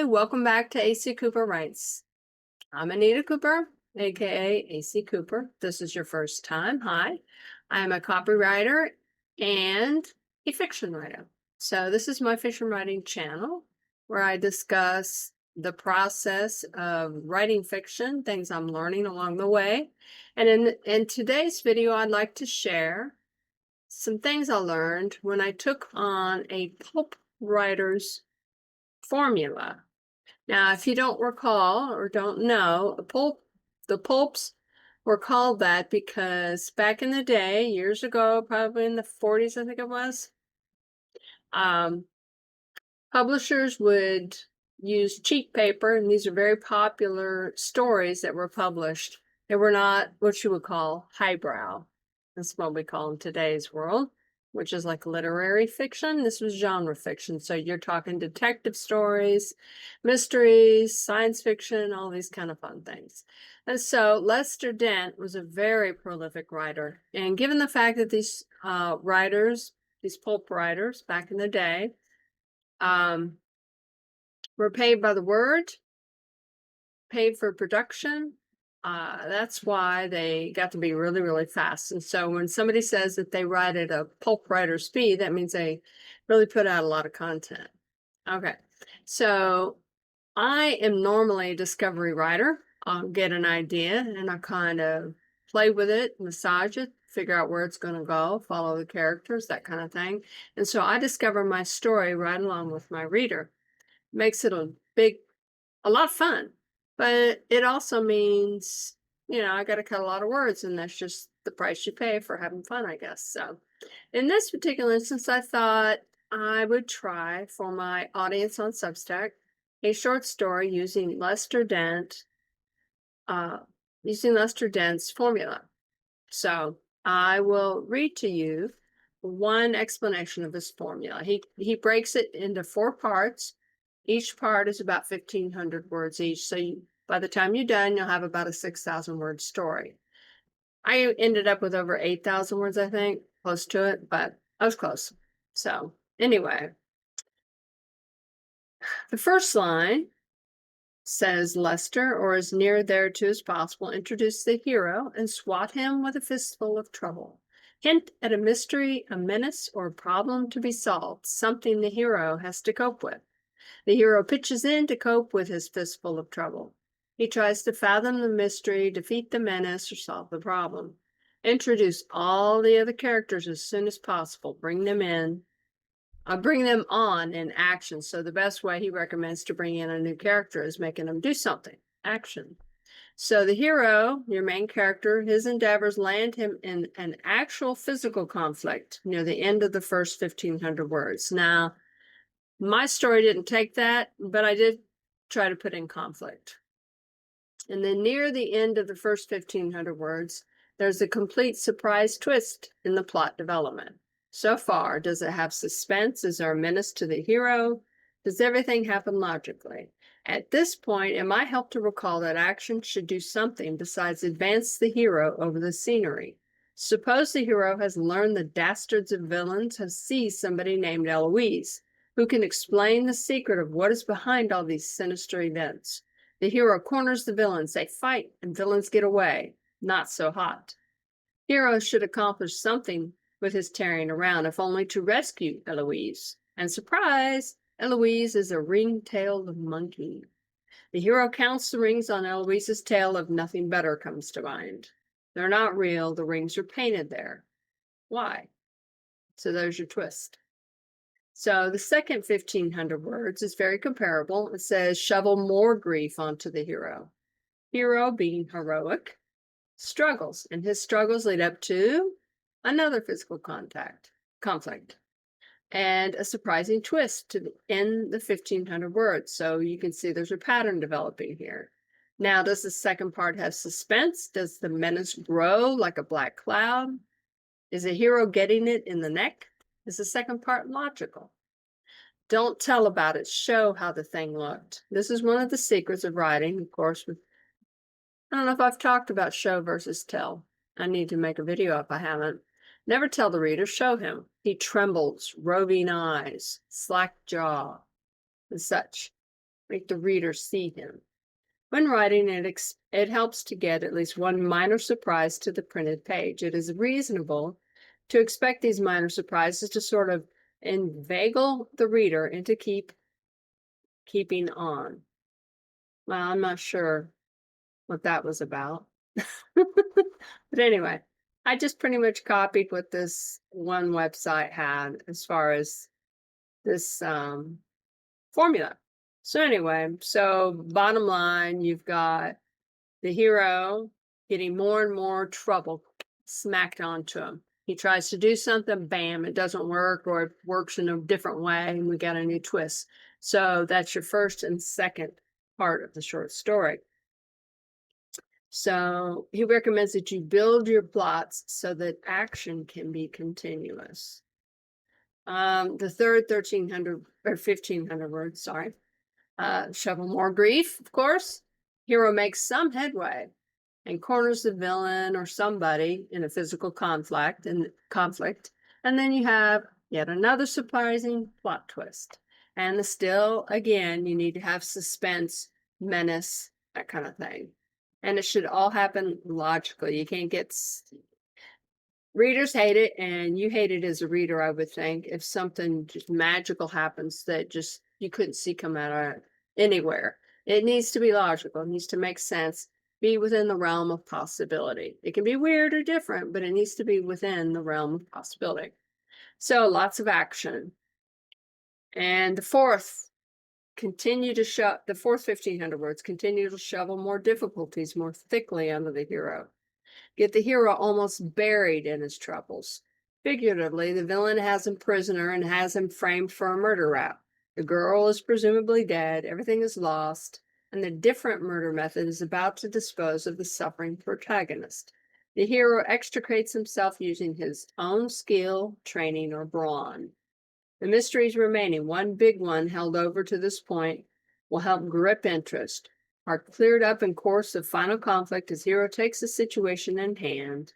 welcome back to AC Cooper Writes. I'm Anita Cooper, aka AC Cooper. This is your first time. Hi, I'm a copywriter and a fiction writer. So this is my fiction writing channel where I discuss the process of writing fiction, things I'm learning along the way. And in today's video, I'd like to share some things I learned when I took on a pulp writer's formula. Now, if you don't recall or don't know, the pulps were called that because back in the day, years ago, probably in the 40s, I think it was, publishers would use cheap paper, and these are very popular stories that were published. They were not what you would call highbrow. That's what we call in today's world, which is like literary fiction. This was genre fiction. So you're talking detective stories, mysteries, science fiction, all these kind of fun things. And so Lester Dent was a very prolific writer. And given the fact that these writers, these pulp writers back in the day, were paid by the word, paid for production, that's why they got to be really, really fast. And so when somebody says that they write at a pulp writer speed, that means they really put out a lot of content. Okay, so I am normally a discovery writer. I'll get an idea and I kind of play with it, massage it, figure out where it's going to go, follow the characters, that kind of thing. And so I discover my story right along with my reader. Makes it a lot of fun. But it also means, I got to cut a lot of words, and that's just the price you pay for having fun, I guess. So in this particular instance, I thought I would try for my audience on Substack a short story using Lester Dent's formula. So I will read to you one explanation of this formula. He breaks it into 4 parts. Each part is about 1,500 words each. So by the time you're done, you'll have about a 6,000 word story. I ended up with over 8,000 words, I think, close to it, but I was close. So anyway, the first line says Lester, or as near thereto as possible, introduce the hero and swat him with a fistful of trouble. Hint at a mystery, a menace, or a problem to be solved, something the hero has to cope with. The hero pitches in to cope with his fistful of trouble. He tries to fathom the mystery, defeat the menace, or solve the problem. Introduce all the other characters as soon as possible. Bring them on in action. So the best way he recommends to bring in a new character is making them do something. Action. So the hero, your main character, his endeavors land him in an actual physical conflict near the end of the first 1,500 words. Now, my story didn't take that, but I did try to put in conflict. And then near the end of the first 1,500 words, there's a complete surprise twist in the plot development. So far, does it have suspense? Is there a menace to the hero? Does everything happen logically? At this point, it might help to recall that action should do something besides advance the hero over the scenery. Suppose the hero has learned the dastards of villains have seized somebody named Eloise, who can explain the secret of what is behind all these sinister events. The hero corners the villains, they fight, and villains get away. Not so hot. Hero should accomplish something with his tearing around, if only to rescue Eloise. And surprise, Eloise is a ring-tailed monkey. The hero counts the rings on Eloise's tail if nothing better comes to mind. They're not real, the rings are painted there. Why? So there's your twist. So the second 1,500 words is very comparable. It says, shovel more grief onto the hero. Hero, being heroic, struggles, and his struggles lead up to another physical conflict, and a surprising twist to end the 1,500 words. So you can see there's a pattern developing here. Now, does the second part have suspense? Does the menace grow like a black cloud? Is the hero getting it in the neck? Is the second part logical? Don't tell about it. Show how the thing looked. This is one of the secrets of writing, of course. I don't know if I've talked about show versus tell. I need to make a video if I haven't. Never tell the reader, show him. He trembles, roving eyes, slack jaw, and such. make the reader see him. When writing, it helps to get at least one minor surprise to the printed page. It is reasonable to expect these minor surprises to sort of inveigle the reader into keeping on. Well, I'm not sure what that was about. But anyway, I just pretty much copied what this one website had as far as this formula. So anyway, so bottom line, you've got the hero getting more and more trouble smacked onto him. He tries to do something, bam, it doesn't work, or it works in a different way, and we got a new twist. So that's your first and second part of the short story. So he recommends that you build your plots so that action can be continuous. The third 1,300 or 1,500 words, sorry. Shovel more grief, of course. Hero makes some headway and corners the villain or somebody in a physical conflict. And then you have yet another surprising plot twist. And still, again, you need to have suspense, menace, that kind of thing. And it should all happen logically. You can't get... Readers hate it, and you hate it as a reader, I would think, if something just magical happens that just you couldn't see come out of anywhere. It needs to be logical. It needs to make sense, be within the realm of possibility. It can be weird or different, but it needs to be within the realm of possibility. So lots of action. And the fourth 1,500 words, continue to shovel more difficulties more thickly onto the hero. Get the hero almost buried in his troubles. Figuratively, the villain has him prisoner and has him framed for a murder rap. The girl is presumably dead, everything is lost, and the different murder method is about to dispose of the suffering protagonist. The hero extricates himself using his own skill, training, or brawn. The mysteries remaining, one big one held over to this point, will help grip interest, are cleared up in course of final conflict as hero takes the situation in hand.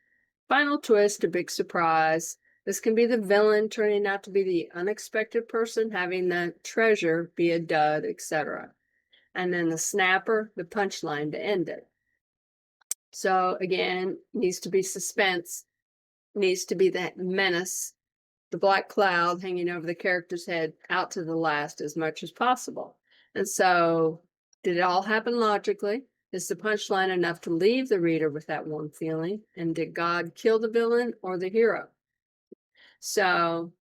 Final twist, a big surprise. This can be the villain turning out to be the unexpected person, having the treasure be a dud, etc. And then the snapper, the punchline to end it. So again, needs to be suspense, needs to be that menace, the black cloud hanging over the character's head out to the last as much as possible. And so, did it all happen logically? Is the punchline enough to leave the reader with that warm feeling? And did God kill the villain or the hero? So,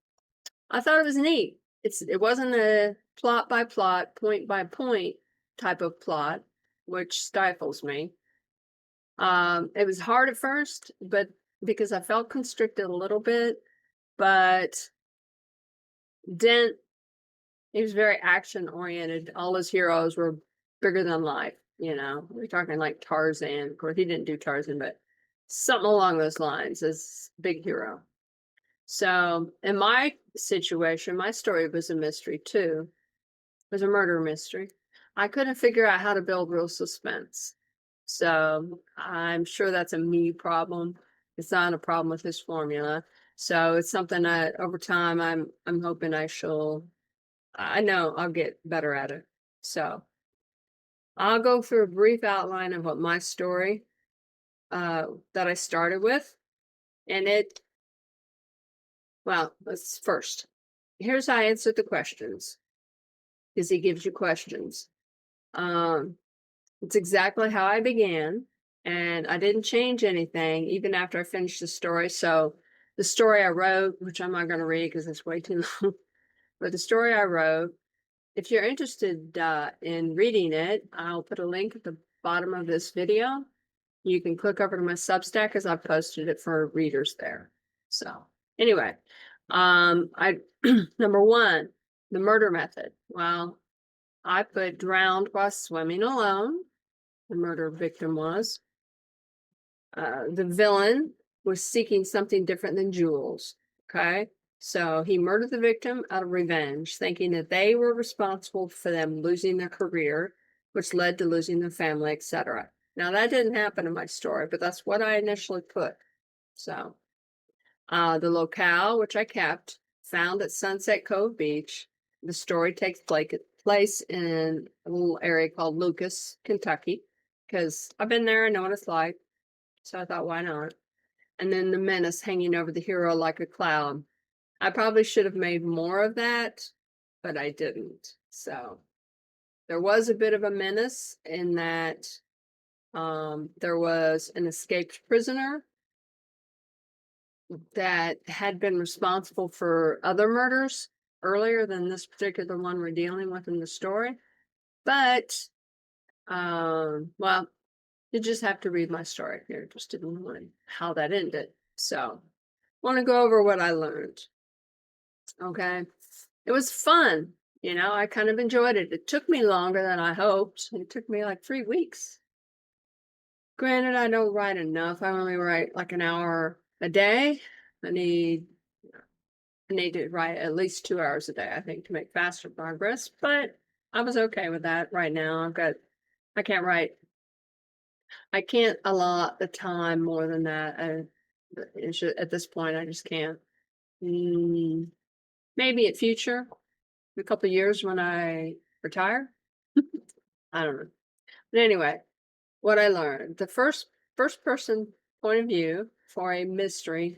I thought it was neat. It wasn't a plot by plot, point by point type of plot, which stifles me. It was hard at first, but because I felt constricted a little bit, but Dent, he was very action oriented. All his heroes were bigger than life. We're talking like Tarzan. Of course, he didn't do Tarzan, but something along those lines as big hero. So in my situation, my story was a mystery too. It was a murder mystery. I couldn't figure out how to build real suspense. So I'm sure that's a me problem. It's not a problem with this formula. So it's something that over time I'm hoping I know I'll get better at it. So I'll go through a brief outline of what my story that I started with. And let's first. Here's how I answered the questions. Because he gives you questions. It's exactly how I began. And I didn't change anything even after I finished the story. So the story I wrote, which I'm not going to read because it's way too long, but the story I wrote, if you're interested in reading it, I'll put a link at the bottom of this video. You can click over to my Substack because I've posted it for readers there. So anyway, number one, the murder method. Well, I put drowned while swimming alone. The murder victim was. The villain was seeking something different than jewels. Okay. So he murdered the victim out of revenge, thinking that they were responsible for them losing their career, which led to losing their family, etc. Now, that didn't happen in my story, but that's what I initially put. So, the locale, which I kept, found at Sunset Cove Beach. The story takes place in a little area called Lucas, Kentucky, because I've been there, I know what it's like. So I thought, why not? And then the menace hanging over the hero like a cloud. I probably should have made more of that, but I didn't. So there was a bit of a menace in that there was an escaped prisoner that had been responsible for other murders earlier than this particular one we're dealing with in the story. But, well, you just have to read my story if you're interested in how that ended. So, want to go over what I learned. Okay. It was fun. You know, I kind of enjoyed it. It took me longer than I hoped. It took me like 3 weeks. Granted, I don't write enough. I only write like an hour a day. I need to write at least 2 hours a day, I think, to make faster progress. But I was okay with that right now. I can't write. I can't allot the time more than that. At this point, I just can't. Maybe in future, a couple of years when I retire. I don't know. But anyway, what I learned, the first person point of view for a mystery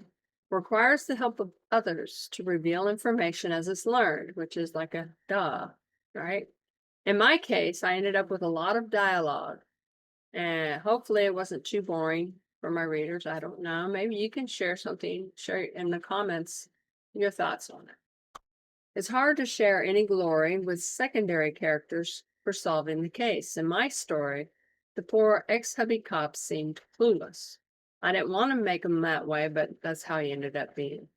requires the help of others to reveal information as it's learned, which is like a duh, right? In my case, I ended up with a lot of dialogue, and hopefully it wasn't too boring for my readers. I don't know. Maybe you can share in the comments your thoughts on it. It's hard to share any glory with secondary characters for solving the case. In my story, the poor ex-hubby cop seemed clueless. I didn't want to make him that way, but that's how he ended up being.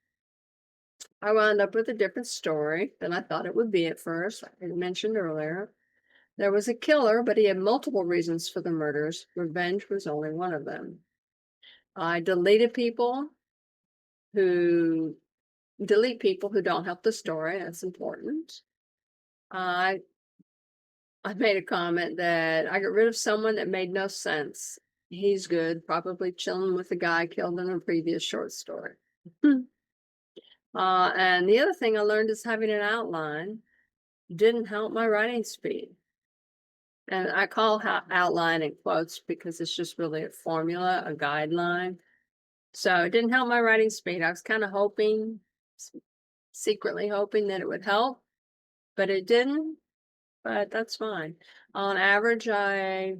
I wound up with a different story than I thought it would be at first. Like I mentioned earlier, there was a killer, but he had multiple reasons for the murders. Revenge was only one of them. I delete people who don't help the story. That's important. I made a comment that I got rid of someone that made no sense. He's good, probably chilling with the guy killed in a previous short story. And the other thing I learned is having an outline didn't help my writing speed. And I call outline in quotes because it's just really a formula, a guideline. So it didn't help my writing speed. I was kind of secretly hoping that it would help, but it didn't. But that's fine. On average, I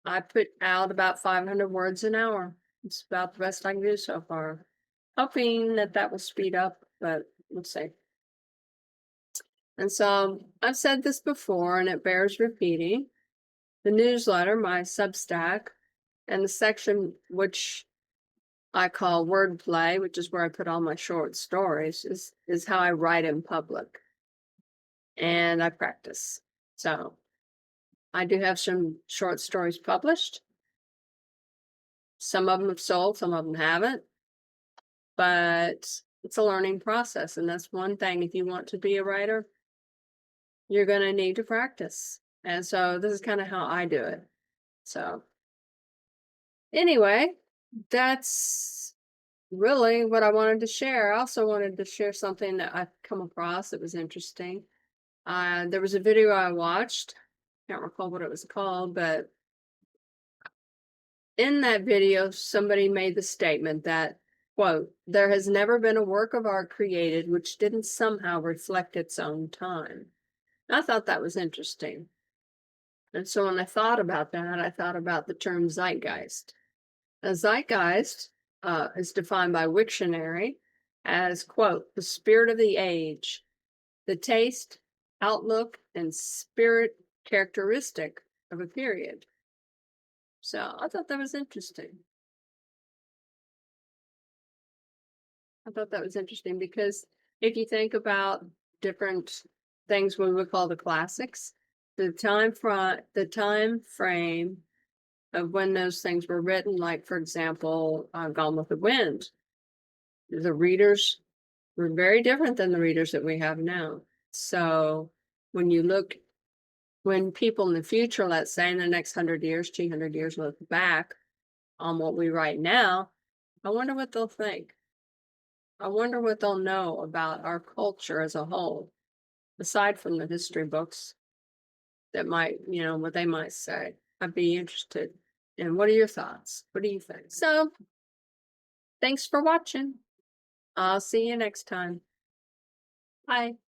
put out about 500 words an hour. It's about the best I can do so far. Hoping that will speed up, but we'll see. And so I've said this before, and it bears repeating. The newsletter, my Substack, and the section which I call wordplay, which is where I put all my short stories, is how I write in public. And I practice. So I do have some short stories published. Some of them have sold, some of them haven't. But it's a learning process. And that's one thing. If you want to be a writer, you're going to need to practice. And so this is kind of how I do it. So anyway, that's really what I wanted to share. I also wanted to share something that I've come across that was interesting. There was a video I watched. Can't recall what it was called, but in that video, somebody made the statement that, quote, there has never been a work of art created which didn't somehow reflect its own time. I thought that was interesting. And so when I thought about that, I thought about the term zeitgeist. A zeitgeist is defined by Wiktionary as, quote, the spirit of the age, the taste, outlook, and spirit characteristic of a period. So I thought that was interesting. Because if you think about different things we would call the classics, the time frame of when those things were written, like for example, Gone with the Wind, the readers were very different than the readers that we have now. So when people in the future, let's say in the next 100 years, 200 years, look back on what we write now, I wonder what they'll think. I wonder what they'll know about our culture as a whole. aside from the history books that might, what they might say. I'd be interested. And what are your thoughts? What do you think? So, thanks for watching. I'll see you next time. Bye.